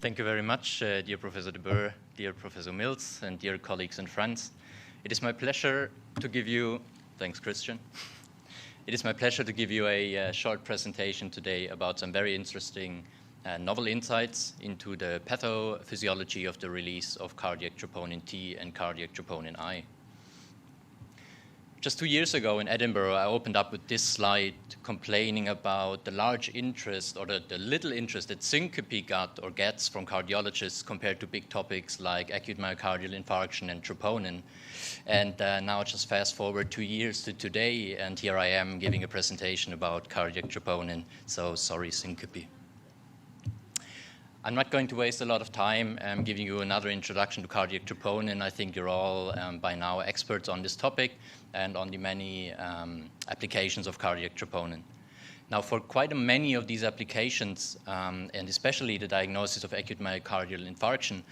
Thank you very much, dear Professor de Boer, dear Professor Mills, and dear colleagues and friends. It is my pleasure to give you, thanks Christian, it is my pleasure to give you a short presentation today about some very interesting novel insights into the pathophysiology of the release of cardiac troponin T and cardiac troponin I. Just 2 years ago in Edinburgh, I opened up with this slide complaining about the large interest or the little interest that syncope got or gets from cardiologists compared to big topics like acute myocardial infarction and troponin. And now just fast forward 2 years to today, and here I am giving a presentation about cardiac troponin, so sorry syncope. I'm not going to waste a lot of time giving you another introduction to cardiac troponin. I think you're all by now experts on this topic and on the many applications of cardiac troponin. Now, for quite many of these applications, and especially the diagnosis of acute myocardial infarction,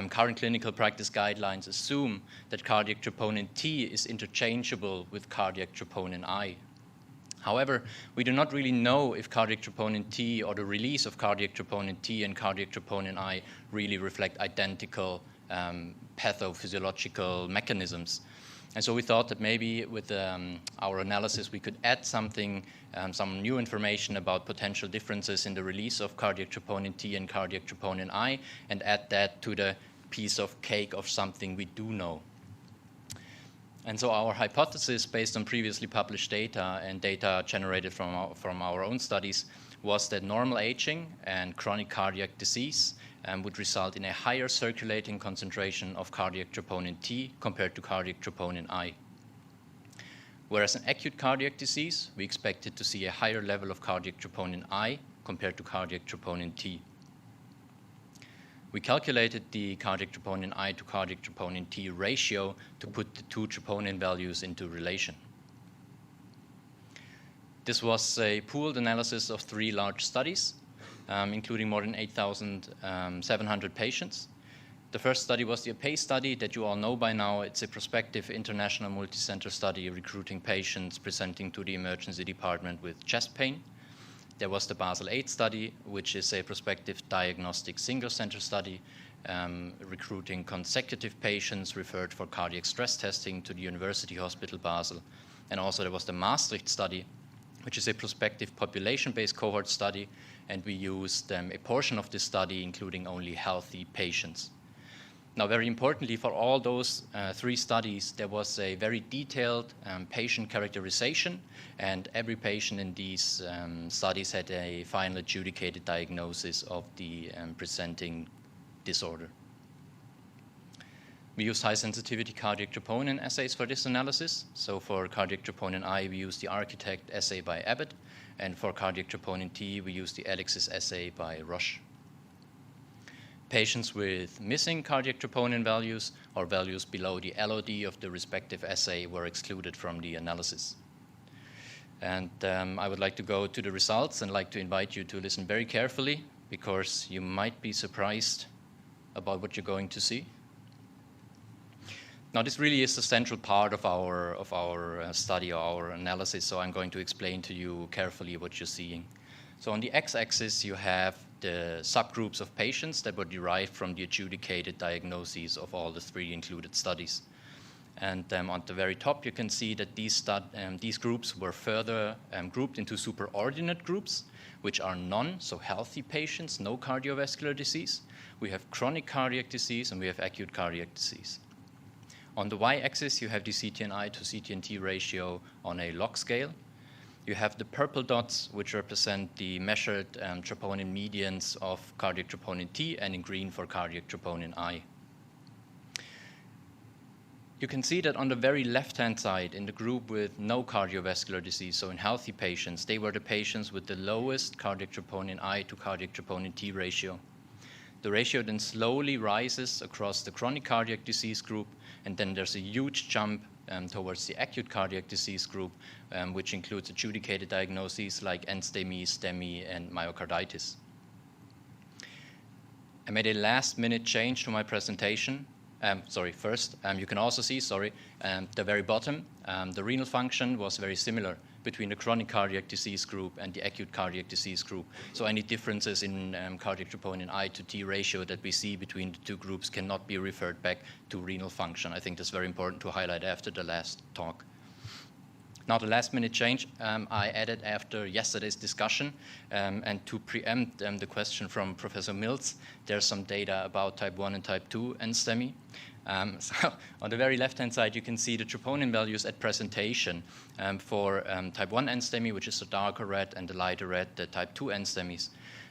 current clinical practice guidelines assume that cardiac troponin T is interchangeable with cardiac troponin I. However, we do not really know if cardiac troponin T or the release of cardiac troponin T and cardiac troponin I really reflect identical pathophysiological mechanisms. And so we thought that maybe with our analysis we could add something, some new information about potential differences in the release of cardiac troponin T and cardiac troponin I, and add that to the piece of cake of something we do know. And so our hypothesis, based on previously published data and data generated from our own studies, was that normal aging and chronic cardiac disease would result in a higher circulating concentration of cardiac troponin T compared to cardiac troponin I. Whereas in acute cardiac disease, we expected to see a higher level of cardiac troponin I compared to cardiac troponin T. We calculated the cardiac troponin I to cardiac troponin T ratio to put the two troponin values into relation. This was a pooled analysis of 3 large studies, including more than 8,700 patients. The first study was the APACE study that you all know by now. It's a prospective international multicenter study recruiting patients presenting to the emergency department with chest pain. There was the Basel 8 study, which is a prospective diagnostic single-center study recruiting consecutive patients referred for cardiac stress testing to the University Hospital Basel. And also there was the Maastricht study, which is a prospective population-based cohort study, and we used a portion of this study including only healthy patients. Now, very importantly, for all those 3 studies, there was a very detailed patient characterization, and every patient in these studies had a final adjudicated diagnosis of the presenting disorder. We used high-sensitivity cardiac troponin assays for this analysis. So for cardiac troponin I, we used the Architect assay by Abbott, and for cardiac troponin T, we used the ELIXIS assay by Roche. Patients with missing cardiac troponin values or values below the LOD of the respective assay were excluded from the analysis. And I would like to go to the results and like to invite you to listen very carefully, because you might be surprised about what you're going to see. Now, this really is the central part of our study or our analysis, so I'm going to explain to you carefully what you're seeing. So on the x-axis, you have the subgroups of patients that were derived from the adjudicated diagnoses of all the 3 included studies. And on the very top, you can see that these groups were further grouped into superordinate groups, which are so healthy patients, no cardiovascular disease. We have chronic cardiac disease, and we have acute cardiac disease. On the y-axis, you have the CTNI to CTNT ratio on a log scale. You have the purple dots, which represent the measured troponin medians of cardiac troponin T, and in green for cardiac troponin I. You can see that on the very left-hand side, in the group with no cardiovascular disease, so in healthy patients, they were the patients with the lowest cardiac troponin I to cardiac troponin T ratio. The ratio then slowly rises across the chronic cardiac disease group, and then there's a huge jump towards the acute cardiac disease group, which includes adjudicated diagnoses like end-STEMI, STEMI, and myocarditis. I made a last-minute change to my presentation First, you can also see, the very bottom, the renal function was very similar between the chronic cardiac disease group and the acute cardiac disease group. So any differences in cardiac troponin I to T ratio that we see between the two groups cannot be referred back to renal function. I think that's very important to highlight after the last talk. Now, the last minute change I added after yesterday's discussion, and to preempt the question from Professor Mills, there's some data about type 1 and type 2 NSTEMI. So on the very left-hand side, you can see the troponin values at presentation for type 1 NSTEMI, which is the darker red, and the lighter red, the type 2 NSTEMIs.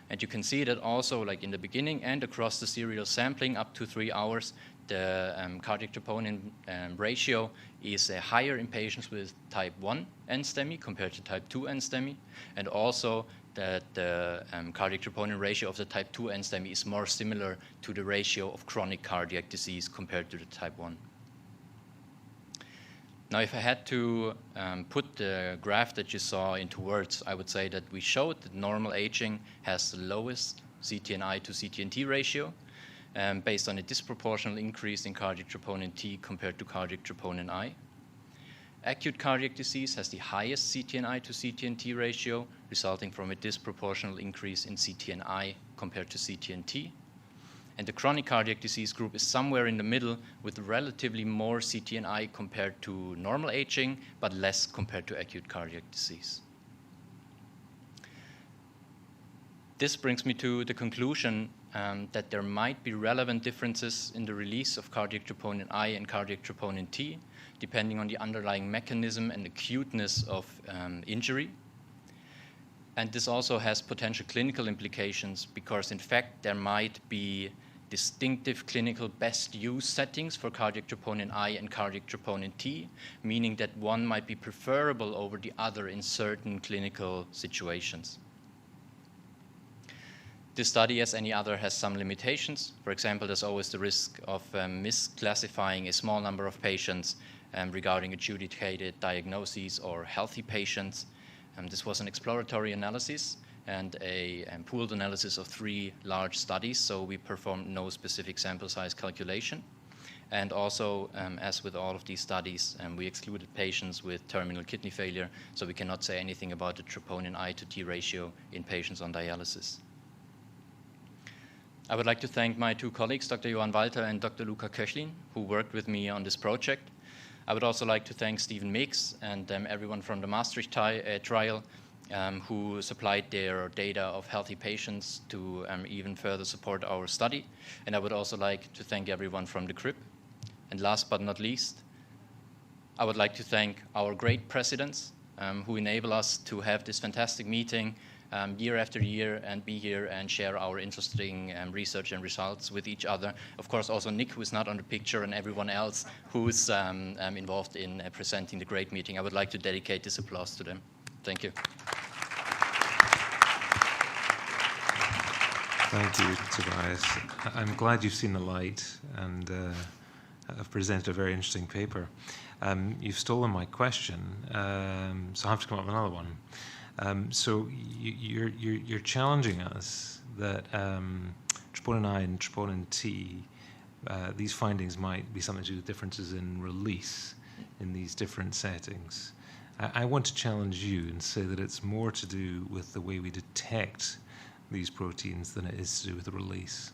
And you can see that also, like in the beginning and across the serial sampling up to 3 hours, the cardiac troponin ratio is higher in patients with type 1 NSTEMI compared to type 2 NSTEMI, and also that the cardiac troponin ratio of the type 2 NSTEMI is more similar to the ratio of chronic cardiac disease compared to the type 1. Now, if I had to put the graph that you saw into words, I would say that we showed that normal aging has the lowest CTNI to CTNT ratio, based on a disproportional increase in cardiac troponin T compared to cardiac troponin I. Acute cardiac disease has the highest CTNI to CTNT ratio, resulting from a disproportional increase in CTNI compared to CTNT. And the chronic cardiac disease group is somewhere in the middle with relatively more CTNI compared to normal aging, but less compared to acute cardiac disease. This brings me to the conclusion that there might be relevant differences in the release of cardiac troponin I and cardiac troponin T, depending on the underlying mechanism and acuteness of injury. And this also has potential clinical implications because, in fact, there might be distinctive clinical best use settings for cardiac troponin I and cardiac troponin T, meaning that one might be preferable over the other in certain clinical situations. This study, as any other, has some limitations. For example, there's always the risk of misclassifying a small number of patients regarding adjudicated diagnoses or healthy patients. This was an exploratory analysis and a pooled analysis of 3 large studies, so we performed no specific sample size calculation. And also, as with all of these studies, we excluded patients with terminal kidney failure, so we cannot say anything about the troponin I to T ratio in patients on dialysis. I would like to thank my 2 colleagues, Dr. Johann Walter and Dr. Luca Köchlin, who worked with me on this project. I would also like to thank Stephen Meeks and everyone from the Maastricht trial who supplied their data of healthy patients to even further support our study. And I would also like to thank everyone from the CRIP. And last but not least, I would like to thank our great presidents who enable us to have this fantastic meeting year after year and be here and share our interesting research and results with each other. Of course, also Nick, who is not on the picture, and everyone else who's involved in presenting the great meeting. I would like to dedicate this applause to them. Thank you. Thank you, Tobias. I'm glad you've seen the light and have presented a very interesting paper. You've stolen my question, so I have to come up with another one. So you're challenging us that troponin I and troponin T, these findings might be something to do with differences in release in these different settings. I want to challenge you and say that it's more to do with the way we detect these proteins than it is to do with the release.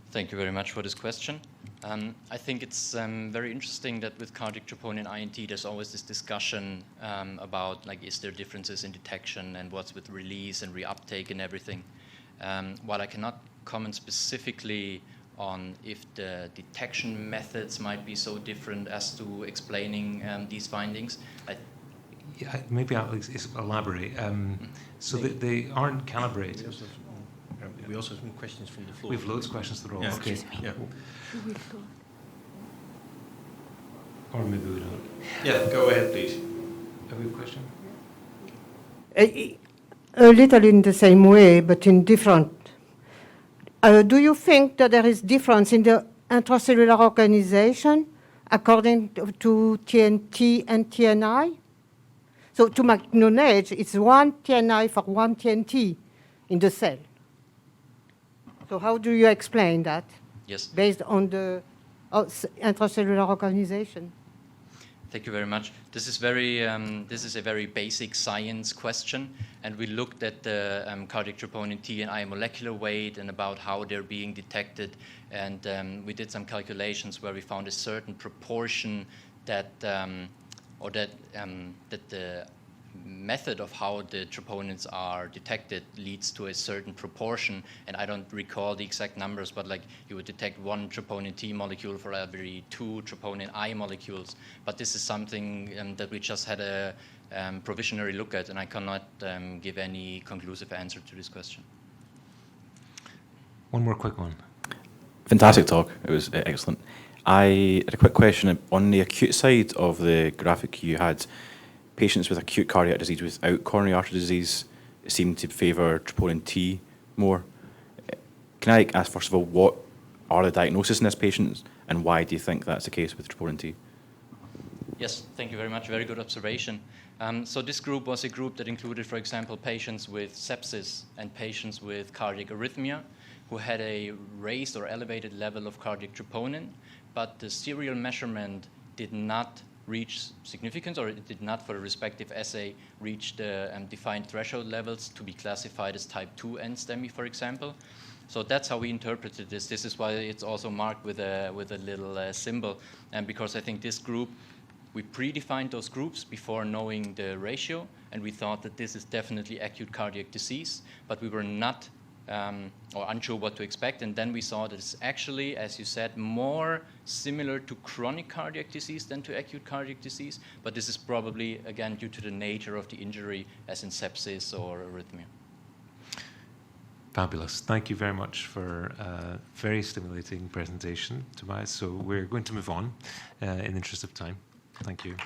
Thank you very much for this question. I think it's very interesting that with cardiac troponin I and T, there's always this discussion about, like, is there differences in detection and what's with release and reuptake and everything. While I cannot comment specifically on if the detection methods might be so different as to explaining these findings, maybe I'll elaborate. So they aren't calibrated. We also have some questions from the floor. We have loads of questions to the room. Yeah. Okay. Yeah. Or maybe we don't. Yeah, go ahead, please. Have we a question? A little in the same way, but in different. Do you think that there is difference in the intracellular organization according to TNT and TNI? So to my knowledge, it's 1 TNI for 1 TNT in the cell. So how do you explain that? Yes. based on the intracellular organization? Thank you very much. This is a very basic science question, and we looked at the cardiac troponin T and I molecular weight and about how they're being detected, and we did some calculations where we found a certain proportion that the method of how the troponins are detected leads to a certain proportion, and I don't recall the exact numbers, but like you would detect 1 troponin T molecule for every 2 troponin I molecules. But this is something that we just had a provisionary look at, and I cannot give any conclusive answer to this question. One more quick one. Fantastic talk. It was excellent. I had a quick question. On the acute side of the graphic you had, patients with acute cardiac disease without coronary artery disease seem to favour troponin T more. Can I ask, first of all, what are the diagnoses in this patient, and why do you think that's the case with troponin T? Yes, thank you very much. Very good observation. So this group was a group that included, for example, patients with sepsis and patients with cardiac arrhythmia who had a raised or elevated level of cardiac troponin, but the serial measurement did not reach significance, or it did not, for the respective assay, reach the defined threshold levels to be classified as type 2 NSTEMI, for example. So that's how we interpreted this. This is why it's also marked with a little symbol, and because I think this group, we predefined those groups before knowing the ratio, and we thought that this is definitely acute cardiac disease, but we were not or unsure what to expect, and then we saw that it's actually, as you said, more similar to chronic cardiac disease than to acute cardiac disease, but this is probably, again, due to the nature of the injury, as in sepsis or arrhythmia. Fabulous. Thank you very much for a very stimulating presentation, Tobias. So we're going to move on in the interest of time. Thank you.